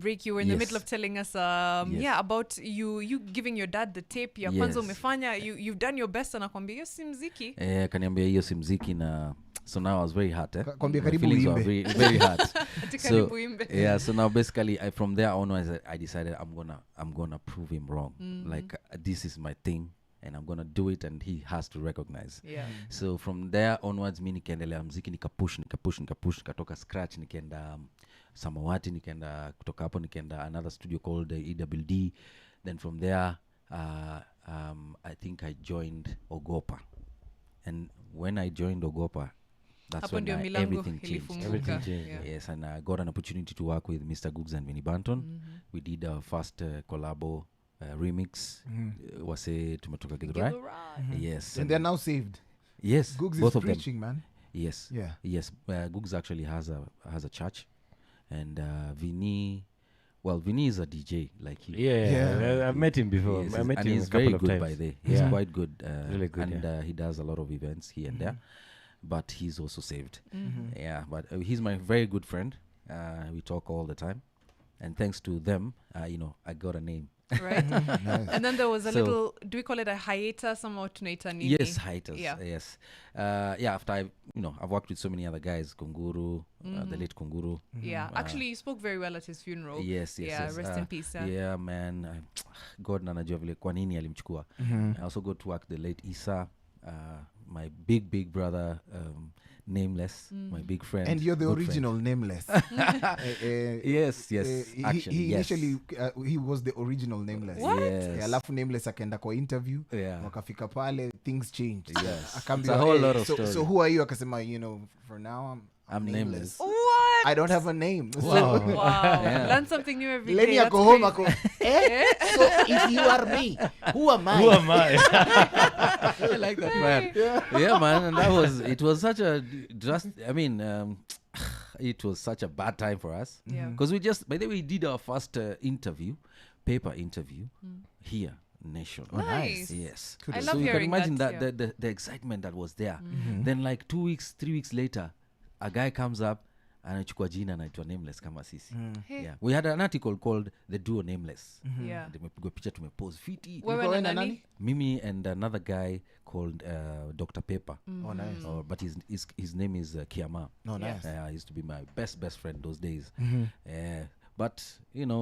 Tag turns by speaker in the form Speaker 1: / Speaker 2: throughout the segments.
Speaker 1: break, you were in the middle of telling us about you giving your dad the tape ya kwanza umefanya, you've done your best, anakwambia hiyo si mziki.
Speaker 2: Kaniambia hiyo si mziki na so now I was very hurt.
Speaker 3: Kwambia karibu
Speaker 2: feelings were very hurt. So now basically from there onwards I decided I'm gonna prove him wrong. Like this is my thing and I'm gonna do it and he has to recognize. So from there onwards mi nikaendelea mziki, nikapush nikatoka scratch, nikaenda Samawati, nikaenda kutoka hapo nikaenda another studio called EWD. Then from there I think I joined Ogopa, and when I joined Ogopa, that's when everything changed. Yes, and I got an opportunity to work with Mr. Googs and Vinnie Banton. We did our first collabo remix. Wase tumetoka Githurai. Yes,
Speaker 3: and they're now saved.
Speaker 2: Yes,
Speaker 3: Googs
Speaker 2: both
Speaker 3: is
Speaker 2: of
Speaker 3: preaching,
Speaker 2: them.
Speaker 3: man.
Speaker 2: Yes, yes. Googs actually has a church, and Vinnie is a DJ. Like
Speaker 4: I've met him before.
Speaker 2: Yes,
Speaker 4: I met
Speaker 2: and
Speaker 4: him
Speaker 2: he's
Speaker 4: a couple
Speaker 2: very
Speaker 4: of
Speaker 2: good
Speaker 4: times.
Speaker 2: by there. He's quite good,
Speaker 4: really good,
Speaker 2: and he does a lot of events here and there. But he's also saved. Yeah, but he's my very good friend. We talk all the time, and thanks to them, I got a name.
Speaker 1: Right. Nice. And then there was a little, do we call it a hiatus?
Speaker 2: Yes, hiatus. Yes. After I've worked with so many other guys, Kunguru, the late Kunguru.
Speaker 1: Actually you spoke very well at his funeral.
Speaker 2: Yes.
Speaker 1: Rest in peace.
Speaker 2: Yeah, man. God nanajua vile kwa nini alimchukua. I also got to work the late Isa, my big brother, Nameless, my big friend.
Speaker 3: And you're the original friend. Nameless.
Speaker 2: Yes.
Speaker 3: He initially he was the original Nameless.
Speaker 1: What?
Speaker 2: Yes.
Speaker 3: Alafu Nameless akaenda kwa interview. Wakafika pale, things changed.
Speaker 2: Yes. It's a whole lot of story.
Speaker 3: So who are you? Akasema, for now I'm nameless.
Speaker 1: What?
Speaker 3: I don't have a name.
Speaker 1: Wow. Learn something new every day.
Speaker 3: Let me go home. So if you are me, who am I?
Speaker 2: I like that, man. Yeah, man. And it was such a it was such a bad time for us. Because by the way, we did our first paper interview here. Nation.
Speaker 1: Nice.
Speaker 2: Yes.
Speaker 1: I love
Speaker 2: so you can imagine
Speaker 1: that
Speaker 2: the excitement that was there. Then like 3 weeks later, a guy comes up and anachukua jina anaitwa Nameless kama sisi. We had an article called The Duo Nameless. Tumepigwa picha, tumepose fiti.
Speaker 1: Wewe na nani?
Speaker 2: Mimi and another guy called Dr. Pepper.
Speaker 3: Oh, nice.
Speaker 2: But his name is Kiama.
Speaker 3: Oh, nice.
Speaker 2: He used to be my best friend those days. But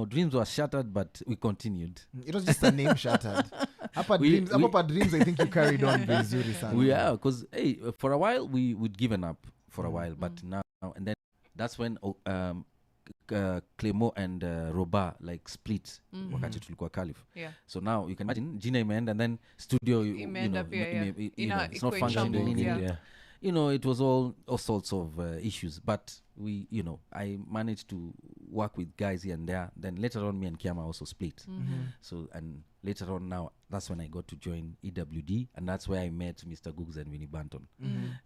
Speaker 2: dreams were shattered, but we continued.
Speaker 3: It was just a name shattered. Dreams, I think you carried on vizuri sana.
Speaker 2: We are, because for a while we'd given up for a while, but now and then that's when Clemo and Roba like split wakati tulikuwa Caliph. So now you can imagine Gina imeenda and then studio it's not functioning. It was all sorts of issues, but I managed to work with guys here and there. Then later on, me and Kiama also split. So, and later on now, that's when I got to join EWD, and that's where I met Mr. Googs and Vinnie Banton.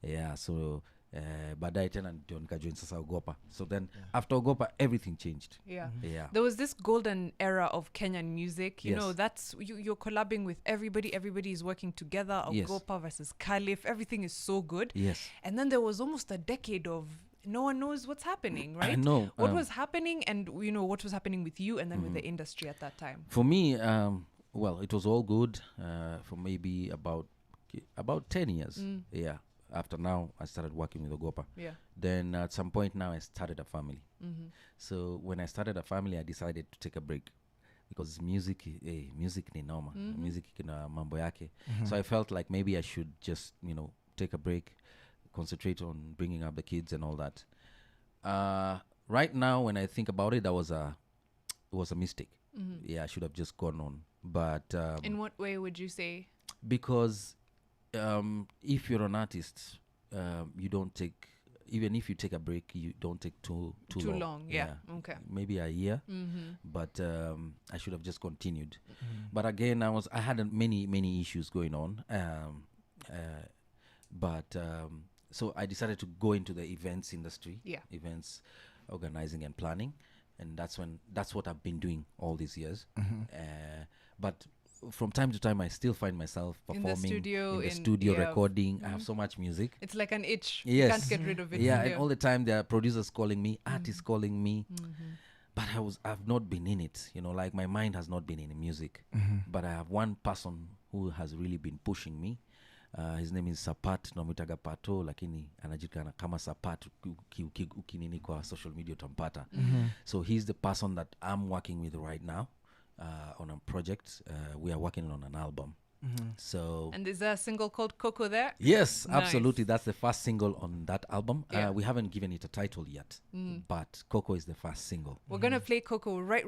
Speaker 2: Yeah, so baadaye tena ndio nikajoin sasa Ogopa. So then after Ogopa, everything changed.
Speaker 1: There was this golden era of Kenyan music. You know, that's you're collabing with everybody is working together. Ogopa versus Caliph, everything is so good. And then there was almost a decade of no one knows what's happening, right?
Speaker 2: I know.
Speaker 1: What was happening, and what was happening with you and then with the industry at that time?
Speaker 2: For me, well, it was all good for maybe about 10 years. After now, I started working with Ogopa. Then at some point now, I started a family. So when I started a family, I decided to take a break because music ni noma. Music kina mambo yake. So I felt like maybe I should just, take a break, concentrate on bringing up the kids and all that. Right now, when I think about it, it was a mistake. I should have just gone on. But
Speaker 1: in what way would you say?
Speaker 2: Because if you're an artist, you don't take, even if you take a break, you don't take too long.
Speaker 1: Okay, maybe
Speaker 2: a year. But I should have just continued. But again, I had many issues going on. But so I decided to go into the events industry, events organizing and planning, and that's what I've been doing all these years. But from time to time, I still find myself performing in the studio recording. I have so much music.
Speaker 1: It's like an itch. You can't get rid of it.
Speaker 2: And all the time there are producers calling me, artists calling me. but I've not been in it, you know, like my mind has not been in music. But I have one person who has really been pushing me. His name is Sapat, namwitaga Pato, lakini anajulikana kama Sapat ukinini kwa social media utampata. So he's the person that I'm working with right now on a project. We are working on an album. So,
Speaker 1: and is there a single called Coco there?
Speaker 2: Yes,
Speaker 1: nice.
Speaker 2: Absolutely. That's the first single on that album. We haven't given it a title yet, but Coco is the first single.
Speaker 1: We're gonna play Coco right